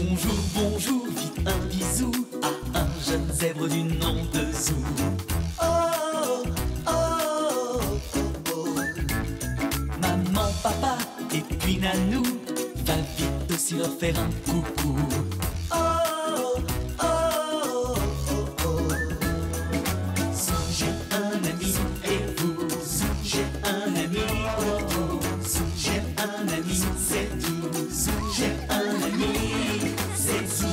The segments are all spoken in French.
Bonjour, bonjour, vite un bisou à un jeune zèbre du nom de Zou. Oh, oh, oh, oh, oh. Maman, papa et puis Nanou, va vite aussi leur faire un coucou. Oh, oh, oh, oh, oh. Zou, j'ai un ami et vous, Zou, j'ai un ami pour vous. Zou, j'ai un ami, c'est tout. Zou, j'ai un ami, c'est Zou.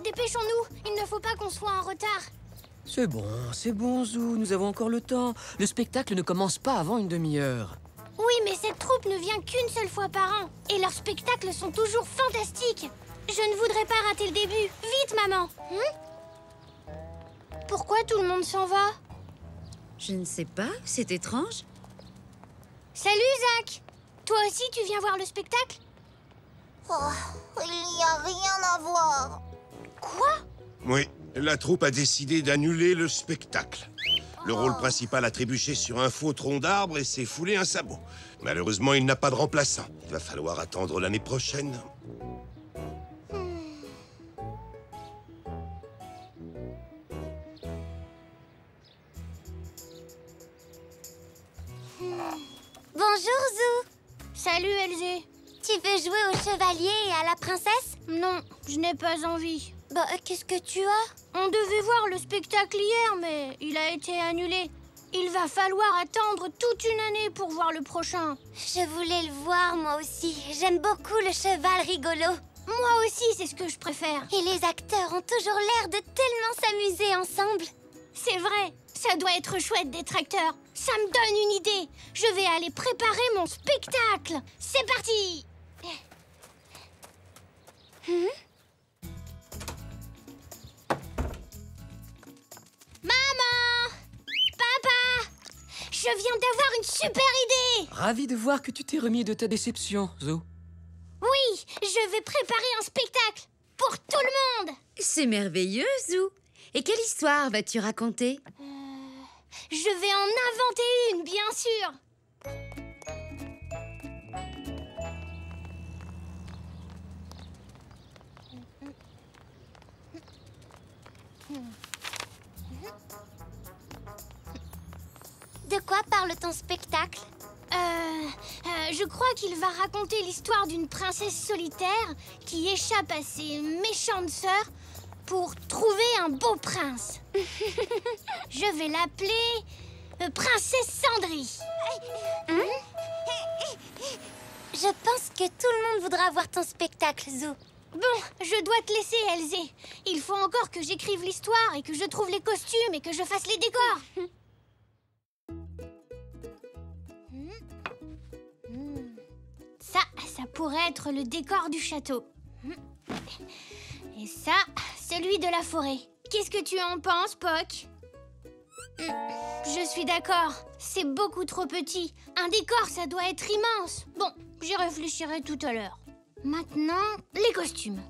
Dépêchons-nous, il ne faut pas qu'on soit en retard. C'est bon, Zou, nous avons encore le temps. Le spectacle ne commence pas avant une demi-heure. Oui, mais cette troupe ne vient qu'une seule fois par an. Et leurs spectacles sont toujours fantastiques. Je ne voudrais pas rater le début. Vite, maman. Pourquoi tout le monde s'en va? Je ne sais pas, c'est étrange. Salut, Zach. Toi aussi, tu viens voir le spectacle? Oh, il n'y a rien à voir. Quoi? Oui, la troupe a décidé d'annuler le spectacle. Le rôle principal a trébuché sur un faux tronc d'arbre et s'est foulé un sabot. Malheureusement, il n'a pas de remplaçant. Il va falloir attendre l'année prochaine. Bonjour, Zou. Salut, Elzé. Tu veux jouer au chevalier et à la princesse? Non, je n'ai pas envie. Bah, qu'est-ce que tu as? On devait voir le spectacle hier, mais il a été annulé. Il va falloir attendre toute une année pour voir le prochain. Je voulais le voir, moi aussi. J'aime beaucoup le cheval rigolo. Moi aussi, c'est ce que je préfère. Et les acteurs ont toujours l'air de tellement s'amuser ensemble. C'est vrai, ça doit être chouette d'être acteur. Ça me donne une idée. Je vais aller préparer mon spectacle. C'est parti. Maman! Papa! Je viens d'avoir une super idée! Ravi de voir que tu t'es remis de ta déception, Zou. Oui, je vais préparer un spectacle pour tout le monde! C'est merveilleux, Zou. Et quelle histoire vas-tu raconter? Je vais en inventer une, bien sûr! De quoi parle ton spectacle? Je crois qu'il va raconter l'histoire d'une princesse solitaire qui échappe à ses méchantes sœurs pour trouver un beau prince. Je vais l'appeler Princesse Cendrille. Je pense que tout le monde voudra voir ton spectacle, Zou. Bon, je dois te laisser, Elzé. Il faut encore que j'écrive l'histoire et que je trouve les costumes et que je fasse les décors. Ça pourrait être le décor du château. Et ça, celui de la forêt. Qu'est-ce que tu en penses, Poc? Je suis d'accord, c'est beaucoup trop petit. Un décor, ça doit être immense. Bon, j'y réfléchirai tout à l'heure. Maintenant, les costumes.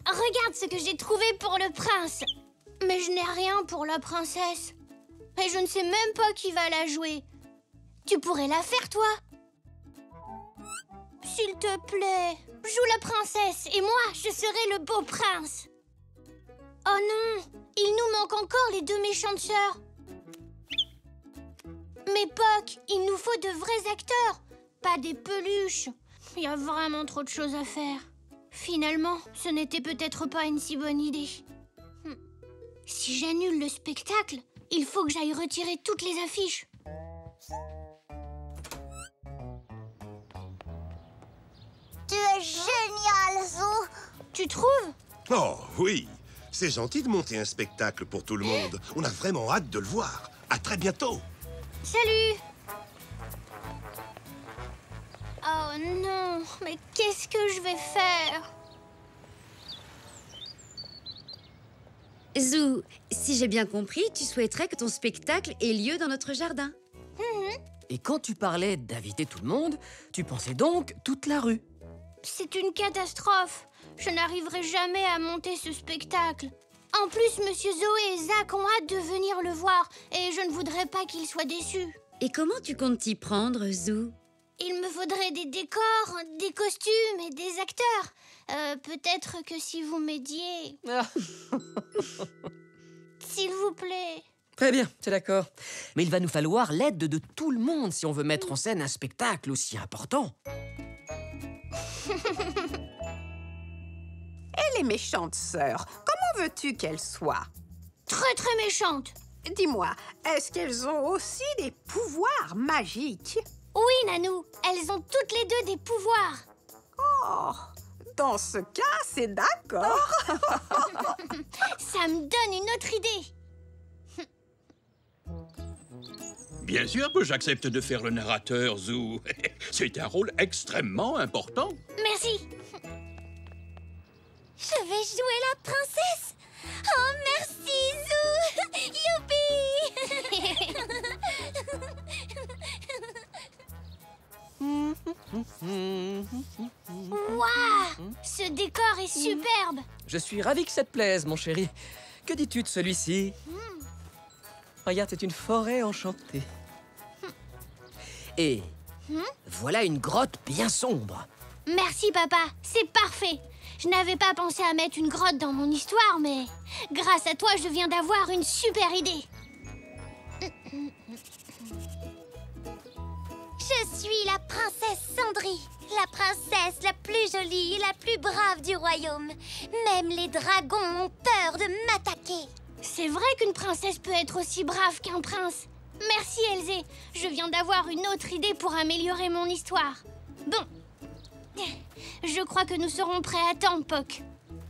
Regarde ce que j'ai trouvé pour le prince. Mais je n'ai rien pour la princesse. Et je ne sais même pas qui va la jouer. Tu pourrais la faire, toi? S'il te plaît, joue la princesse et moi, je serai le beau prince. Oh non, il nous manque encore les deux méchantes sœurs. Mais Poc, il nous faut de vrais acteurs, pas des peluches. Il y a vraiment trop de choses à faire. Finalement, ce n'était peut-être pas une si bonne idée. Si j'annule le spectacle, il faut que j'aille retirer toutes les affiches. Tu es génial, Zou. Tu trouves? Oh oui, c'est gentil de monter un spectacle pour tout le monde. On a vraiment hâte de le voir. À très bientôt. Salut! Oh non, mais qu'est-ce que je vais faire? Zou, si j'ai bien compris, tu souhaiterais que ton spectacle ait lieu dans notre jardin. Et quand tu parlais d'inviter tout le monde, tu pensais donc toute la rue. C'est une catastrophe. Je n'arriverai jamais à monter ce spectacle. En plus, Monsieur Zoé et Zach ont hâte de venir le voir et je ne voudrais pas qu'ils soient déçus. Et comment tu comptes t'y prendre, Zou? Il me faudrait des décors, des costumes et des acteurs. Peut-être que si vous m'aidiez... S'il vous plaît. Très bien, c'est d'accord. Mais il va nous falloir l'aide de tout le monde si on veut mettre en scène un spectacle aussi important. Et les méchantes sœurs, comment veux-tu qu'elles soient? Très très méchante. Dis-moi, est-ce qu'elles ont aussi des pouvoirs magiques? Oui, Nanou, elles ont toutes les deux des pouvoirs. Oh, dans ce cas, c'est d'accord. Ça me donne une autre idée. Bien sûr que j'accepte de faire le narrateur, Zou. C'est un rôle extrêmement important. Merci. Je vais jouer la princesse. Oh, merci, Youpi. Waouh, ce décor est superbe. Je suis ravi que ça te plaise, mon chéri. Que dis-tu de celui-ci? Regarde, c'est une forêt enchantée. Et voilà une grotte bien sombre. Merci, papa. C'est parfait. Je n'avais pas pensé à mettre une grotte dans mon histoire, mais grâce à toi, je viens d'avoir une super idée. Je suis la princesse Cendrie, la princesse la plus jolie et la plus brave du royaume. Même les dragons ont peur de m'attaquer. C'est vrai qu'une princesse peut être aussi brave qu'un prince. Merci, Elzé. Je viens d'avoir une autre idée pour améliorer mon histoire. Bon. Je crois que nous serons prêts à temps, Poc.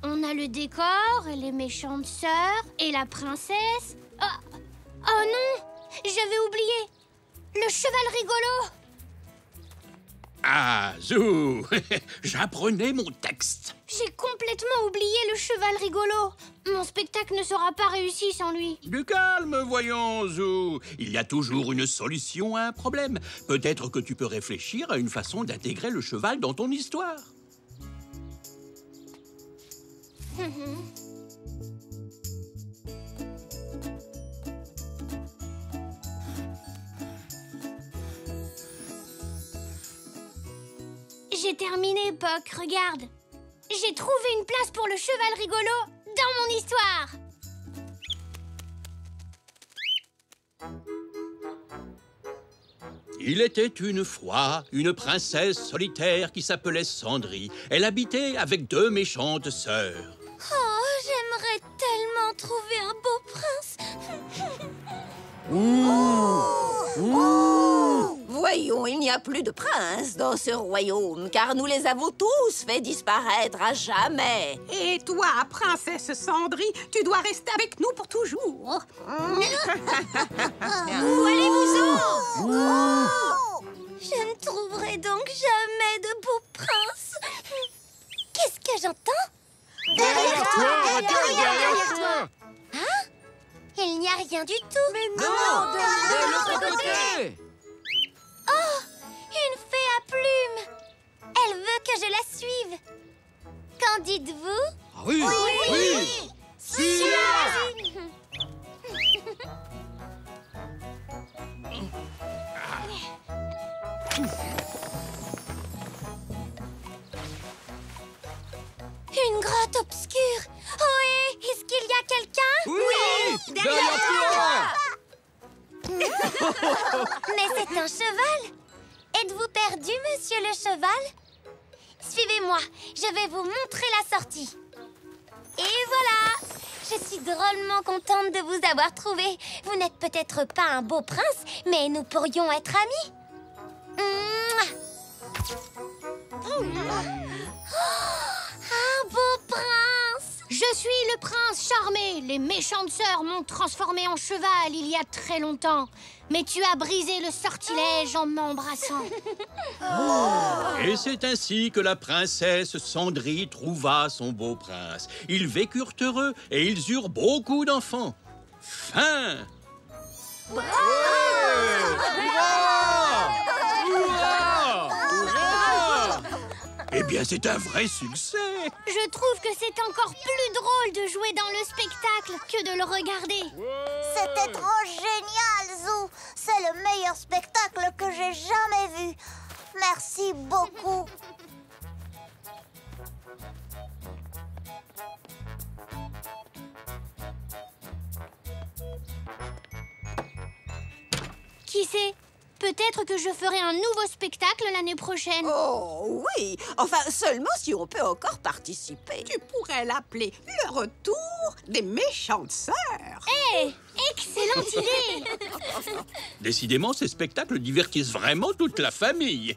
On a le décor, et les méchantes sœurs, et la princesse. Oh non! J'avais oublié! Le cheval rigolo! Ah, Zou, j'apprenais mon texte. J'ai complètement oublié le cheval rigolo. Mon spectacle ne sera pas réussi sans lui. Du calme, voyons, Zou. Il y a toujours une solution à un problème. Peut-être que tu peux réfléchir à une façon d'intégrer le cheval dans ton histoire. J'ai terminé, Poc, regarde. J'ai trouvé une place pour le cheval rigolo dans mon histoire. Il était une fois une princesse solitaire qui s'appelait Cendrie. Elle habitait avec 2 méchantes sœurs. Oh, j'aimerais tellement trouver un beau prince. Voyons, il n'y a plus de prince dans ce royaume, car nous les avons tous fait disparaître à jamais. Et toi, princesse Cendrie, tu dois rester avec nous pour toujours. Où allez-vous-en? Je ne trouverai donc jamais de beau prince. Qu'est-ce que j'entends? Derrière toi, derrière toi. Hein? Il n'y a rien du tout. Mais non, de l'autre côté. Oh, une fée à plumes. Elle veut que je la suive. Qu'en dites-vous? Ah oui, oui. Une grotte obscure. Ohé, est-ce qu'il y a quelqu'un? Oui, derrière toi. Mais c'est un cheval. Êtes-vous perdu, monsieur le cheval? Suivez-moi, je vais vous montrer la sortie. Et voilà! Je suis drôlement contente de vous avoir trouvé. Vous n'êtes peut-être pas un beau prince, mais nous pourrions être amis. Mouah. Oh, un beau prince! Je suis le prince charmé. Les méchantes sœurs m'ont transformé en cheval il y a très longtemps. Mais tu as brisé le sortilège en m'embrassant. Et c'est ainsi que la princesse Cendrie trouva son beau prince. Ils vécurent heureux et ils eurent beaucoup d'enfants. Fin. Et bien, c'est un vrai succès. Je trouve que c'est encore plus drôle de jouer dans le spectacle que de le regarder. C'était trop génial, Zou. C'est le meilleur spectacle que j'ai jamais vu. Merci beaucoup. Qui sait? Peut-être que je ferai un nouveau spectacle l'année prochaine. Oh oui, enfin seulement si on peut encore participer. Tu pourrais l'appeler le retour des méchantes sœurs. Hé, excellente idée! Décidément, ces spectacles divertissent vraiment toute la famille.